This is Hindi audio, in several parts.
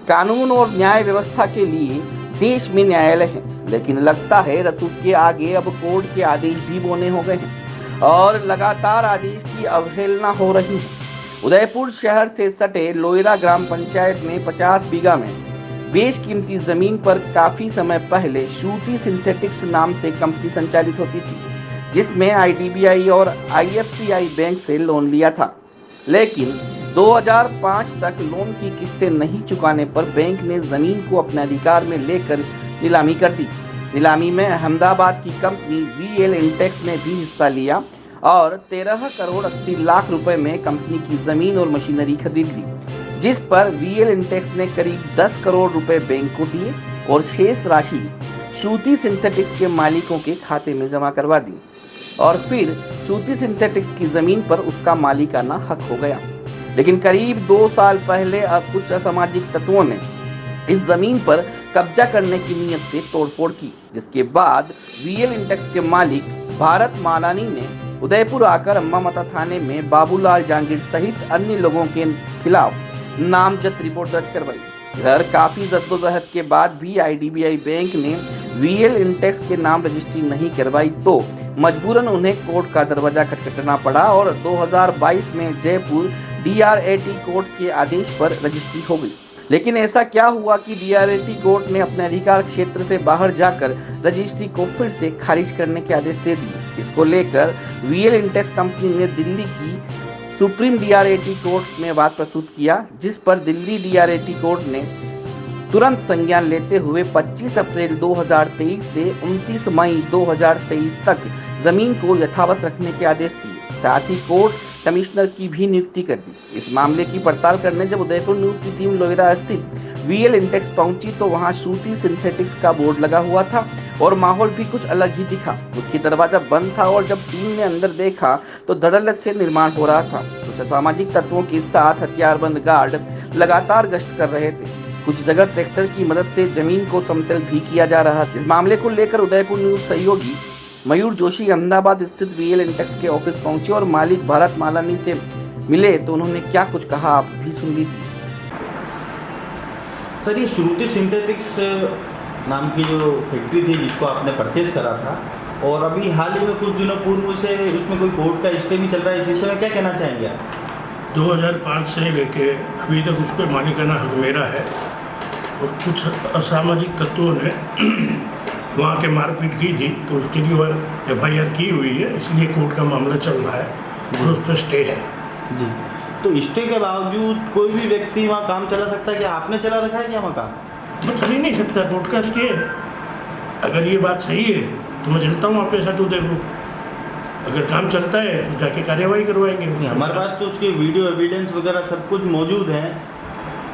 कानून और न्याय व्यवस्था के लिए देश में न्यायालय है, लेकिन लगता है रसूख के आगे अब कोर्ट के आदेश भी बोने हो गए हैं और लगातार आदेश की अवहेलना हो रही है। उदयपुर शहर से सटे लोयरा ग्राम पंचायत में 50 बीघा में बेशकीमती जमीन पर काफी समय पहले श्रुति सिंथेटिक्स नाम से कंपनी संचालित होती थी, जिसमें आईडीबीआई और आईएफसीआई बैंक से लोन लिया था। लेकिन 2005 तक लोन की किस्तें नहीं चुकाने पर बैंक ने जमीन को अपने अधिकार में लेकर नीलामी कर दी। नीलामी में अहमदाबाद की कंपनी वीएल इंटेक्स ने भी हिस्सा लिया और 13 करोड़ 80 लाख रुपए में कंपनी की जमीन और मशीनरी खरीद ली, जिस पर वीएल इंटेक्स ने करीब 10 करोड़ रुपए बैंक को दिए और शेष राशि श्रुति सिंथेटिक्स के मालिकों के खाते में जमा करवा दी और फिर श्रुति सिंथेटिक्स की जमीन पर उसका मालिकाना हक हो गया। लेकिन करीब 2 साल पहले कुछ असामाजिक तत्वों ने इस जमीन पर कब्जा करने की नीयत से तोड़फोड़ की, जिसके बाद वीएल इंटेक्स के मालिक भारत मालानी ने उदयपुर आकर अम्बा माता थाने में बाबूलाल जहांगीर सहित अन्य लोगों के खिलाफ नामजद रिपोर्ट दर्ज करवाई। इधर काफी जद्दोजहद के बाद भी आईडीबीआई बैंक ने वीएल इंटेक्स के नाम रजिस्ट्री नहीं करवाई तो मजबूरन उन्हें कोर्ट का दरवाजा खटखटाना पड़ा और 2022 में जयपुर डीआरएटी कोर्ट के आदेश पर रजिस्ट्री हो गई। लेकिन ऐसा क्या हुआ कि डीआरएटी कोर्ट ने अपने अधिकार क्षेत्र से बाहर जाकर रजिस्ट्री को फिर से खारिज करने के आदेश दे दिए, जिसको लेकर वीएल इंटेक्स कंपनी ने दिल्ली की सुप्रीम डीआरएटी कोर्ट में वाद प्रस्तुत किया, जिस पर दिल्ली डीआरएटी कोर्ट ने तुरंत संज्ञान लेते हुए 25 अप्रैल 2023 से 29 मई 2023 तक जमीन को यथावत रखने के आदेश दिए। साथ ही कोर्ट कमिश्नर की भी नियुक्ति कर दी। इस मामले की पड़ताल करने जब उदयपुर न्यूज की टीम लोयरा स्थित वीएल इंटेक्स पहुंची तो वहां श्रुति सिंथेटिक्स का बोर्ड लगा हुआ था और माहौल भी कुछ अलग ही दिखा। मुख्य दरवाजा बंद था और जब टीम ने अंदर देखा तो धड़ल्ले से निर्माण हो रहा था। कुछ असामाजिक तत्वों के साथ हथियारबंद गार्ड लगातार गश्त कर रहे थे। कुछ जगह ट्रैक्टर की मदद से जमीन को समतल भी किया जा रहा था। इस मामले को लेकर उदयपुर न्यूज सहयोगी मयूर जोशी अहमदाबाद स्थित वीएल इंटेक्स के ऑफिस पहुंचे और मालिक भारत मालानी से मिले तो उन्होंने क्या कुछ कहा, आप भी सुन लीजिए। सर, ये श्रुति सिंथेटिक्स नाम की जो फैक्ट्री थी जिसको आपने परचेज करा था और अभी हाल ही में कुछ दिनों पूर्व से उसमें कोई कोर्ट का स्टे भी चल रहा है, इस विषय में क्या कहना चाहेंगे आप? 2005 से लेके अभी तक उस पर मालिकाना हक मेरा है और कुछ असामाजिक तत्वों ने वहाँ के मारपीट की थी तो उसके लिए एफआईआर की हुई है, इसलिए कोर्ट का मामला चल रहा है और उस पर स्टे है जी। तो स्टे के बावजूद कोई भी व्यक्ति वहाँ काम चला सकता है? क्या आपने चला रखा है क्या वहाँ काम? मैं कर ही नहीं सकता, कोर्ट का स्टे है। अगर ये बात सही है तो मैं चलता हूँ आपके साथ उदयपुर। अगर काम चलता है तो जाके कार्यवाही करवाएंगे। हमारे पास तो उसके वीडियो एविडेंस वगैरह सब कुछ मौजूद है,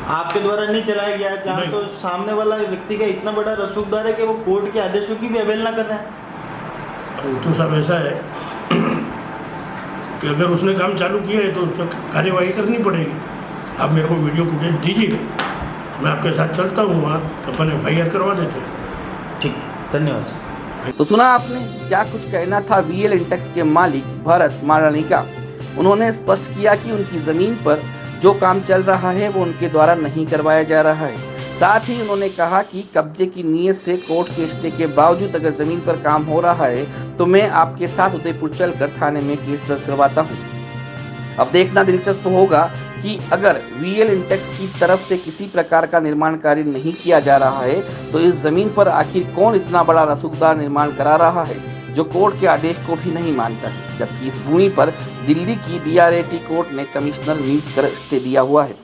आपके द्वारा नहीं चलाया गया है। जहाँ तो सामने वाला व्यक्ति का इतना बड़ा रसूखदार है कि वो कोर्ट के आदेशों की भी अवहेलना कर रहे हैं। वो तो सब ऐसा है कि अगर उसने काम चालू किया है तो उस पर कार्यवाही करनी पड़ेगी। आप मेरे को वीडियो फुटेज दीजिए, मैं आपके साथ चलता हूँ, वहाँ अपन एफआईआर करवा देते हैं। ठीक, धन्यवाद। तो सुना आपने क्या कुछ कहना था वीएल इंटेक्स के मालिक भारत मालानी का। उन्होंने स्पष्ट किया कि उनकी जमीन पर जो काम चल रहा है वो उनके द्वारा नहीं करवाया जा रहा है। साथ ही उन्होंने कहा कि कब्जे की नीयत से कोर्ट के स्टे के बावजूद अगर जमीन पर काम हो रहा है तो मैं आपके साथ उदयपुर चलकर थाने में केस दर्ज करवाता हूँ। अब देखना दिलचस्प होगा कि अगर वीएल इंटेक्स की तरफ से किसी प्रकार का निर्माण कार्य नहीं किया जा रहा है तो इस जमीन पर आखिर कौन इतना बड़ा रसूखदार निर्माण करा रहा है जो कोर्ट के आदेश को भी नहीं मानता है, जबकि इस भूमि पर दिल्ली की डीआरएटी कोर्ट ने कमिश्नर नियुक्त कर स्टे दिया हुआ है।